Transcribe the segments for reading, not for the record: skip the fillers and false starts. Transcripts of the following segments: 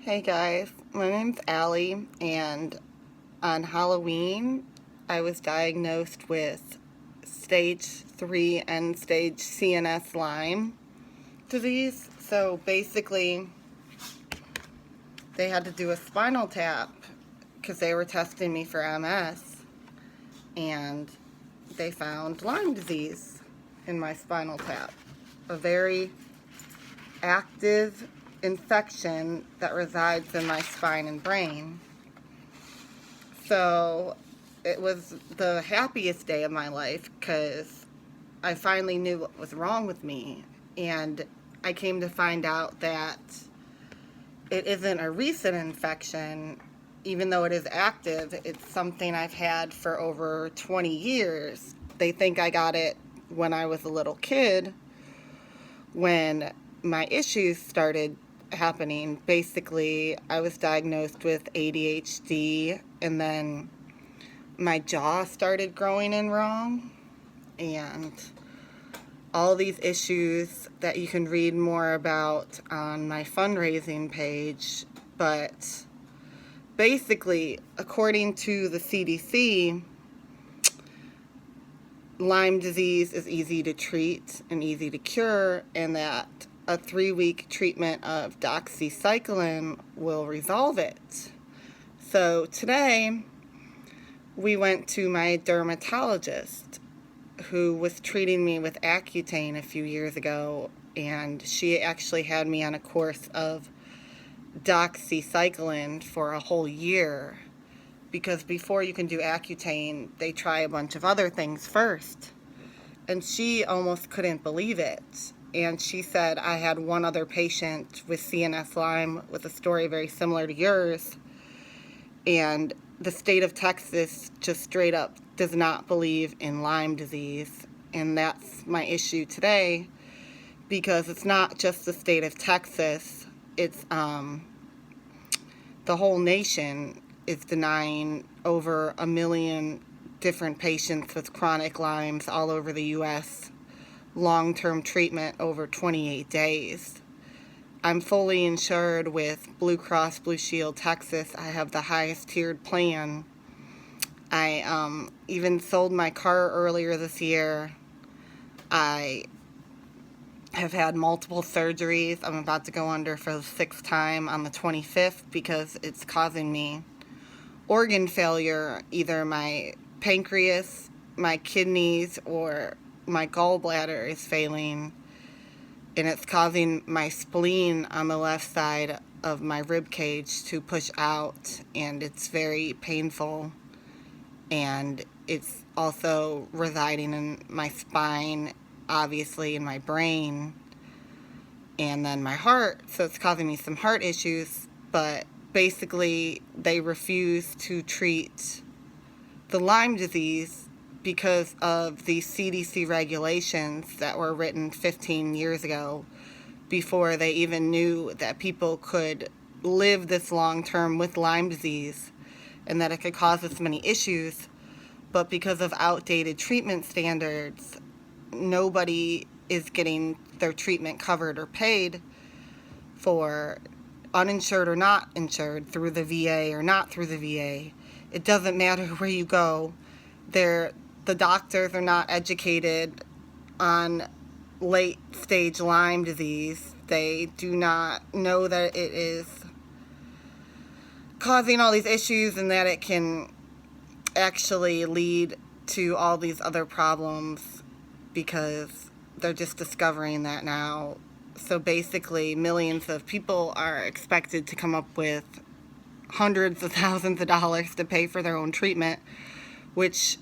Hey guys, my name's Allie, and on Halloween I was diagnosed with stage 3 end stage CNS Lyme disease. So basically, they had to do a spinal tap because they were testing me for MS, and they found Lyme disease in my spinal tap. A very active infection that resides in my spine and brain. So it was the happiest day of my life because I finally knew what was wrong with me, and I came to find out that it isn't a recent infection. Even though it is active, it's something I've had for over 20 years. They think I got it when I was a little kid, when my issues started happening. Basically, I was diagnosed with ADHD, and then my jaw started growing in wrong, and all these issues that you can read more about on my fundraising page. But basically, according to the CDC, Lyme disease is easy to treat and easy to cure, and that a 3-week treatment of doxycycline will resolve it. So today, we went to my dermatologist, who was treating me with Accutane a few years ago, and she actually had me on a course of doxycycline for a whole year, because before you can do Accutane, they try a bunch of other things first. And she almost couldn't believe it. And she said I had one other patient with CNS Lyme with a story very similar to yours, and the state of Texas just straight up does not believe in Lyme disease. And that's my issue today, because it's not just the state of Texas, it's the whole nation is denying over 1 million different patients with chronic Lymes all over the U.S. long-term treatment over 28 days. I'm fully insured with Blue Cross Blue Shield Texas. I have the highest tiered plan. I even sold my car earlier this year. I have had multiple surgeries. I'm about to go under for the 6th time on the 25th because it's causing me organ failure. Either my pancreas, my kidneys, or my gallbladder is failing, and it's causing my spleen on the left side of my rib cage to push out, and it's very painful. And it's also residing in my spine, obviously in my brain, and then my heart, so it's causing me some heart issues. But basically, they refuse to treat the Lyme disease because of the CDC regulations that were written 15 years ago, before they even knew that people could live this long term with Lyme disease and that it could cause this many issues. But because of outdated treatment standards, nobody is getting their treatment covered or paid for, uninsured or not insured, through the VA or not through the VA. It doesn't matter where you go. The doctors are not educated on late stage Lyme disease. They do not know that it is causing all these issues and that it can actually lead to all these other problems, because they're just discovering that now. So basically, millions of people are expected to come up with hundreds of thousands of dollars to pay for their own treatment, which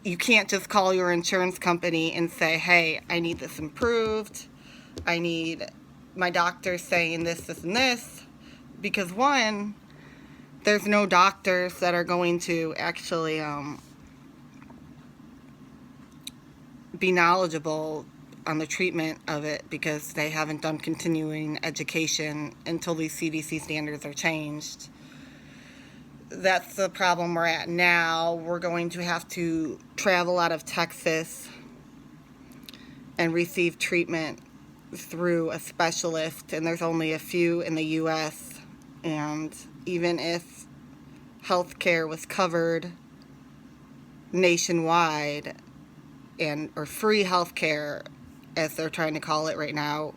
you can't just call your insurance company and say, hey, I need this improved. I need my doctor saying this, and this. Because one, there's no doctors that are going to actually be knowledgeable on the treatment of it, because they haven't done continuing education until these CDC standards are changed. That's the problem we're at now. We're going to have to travel out of Texas and receive treatment through a specialist, and there's only a few in the U.S. And even if healthcare was covered nationwide, or free healthcare, as they're trying to call it right now,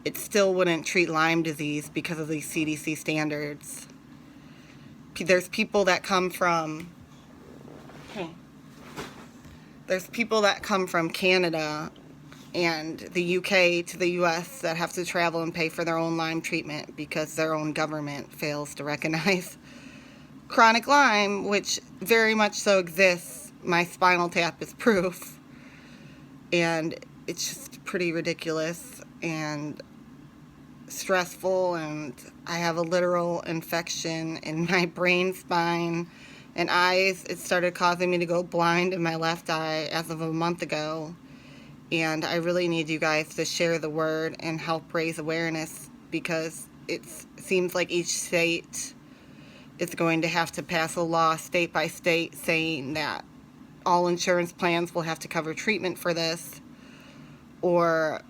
it still wouldn't treat Lyme disease because of these CDC standards. There's people that come from Canada and the UK to the US that have to travel and pay for their own Lyme treatment because their own government fails to recognize chronic Lyme, which very much so exists. My spinal tap is proof. And it's just pretty ridiculous and stressful, and I have a literal infection in my brain, spine, and eyes. It started causing me to go blind in my left eye as of a month ago, and I really need you guys to share the word and help raise awareness, because it seems like each state is going to have to pass a law state by state saying that all insurance plans will have to cover treatment for this, or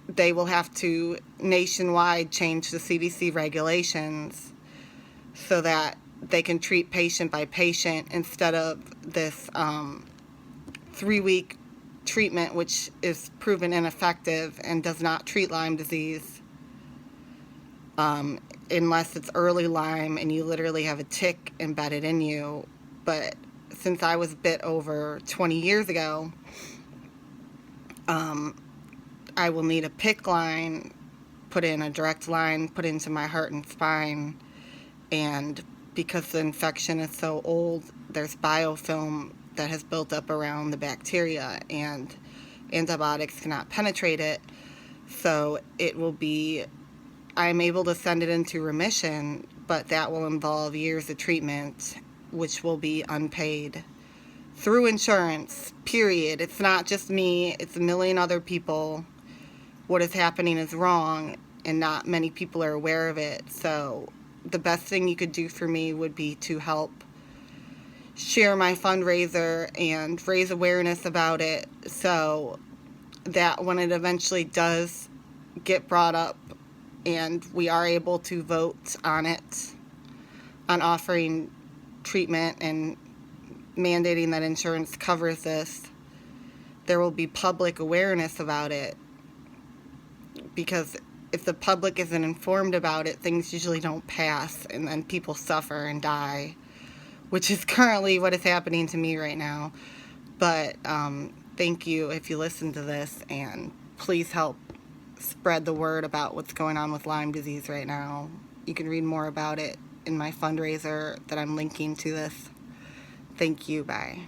they will have to nationwide change the CDC regulations so that they can treat patient by patient instead of this 3-week treatment, which is proven ineffective and does not treat Lyme disease unless it's early Lyme and you literally have a tick embedded in you. But since I was bit over 20 years ago, I will need a PICC line put in, a direct line put into my heart and spine, and because the infection is so old, there's biofilm that has built up around the bacteria, and antibiotics cannot penetrate it, so I'm able to send it into remission, but that will involve years of treatment, which will be unpaid through insurance, period. It's not just me, it's a million other people. What is happening is wrong, and not many people are aware of it. So the best thing you could do for me would be to help share my fundraiser and raise awareness about it, so that when it eventually does get brought up and we are able to vote on it, on offering treatment and mandating that insurance covers this, there will be public awareness about it. Because if the public isn't informed about it, things usually don't pass, and then people suffer and die, which is currently what is happening to me right now. But thank you if you listen to this, and please help spread the word about what's going on with Lyme disease right now. You can read more about it in my fundraiser that I'm linking to this. Thank you. Bye.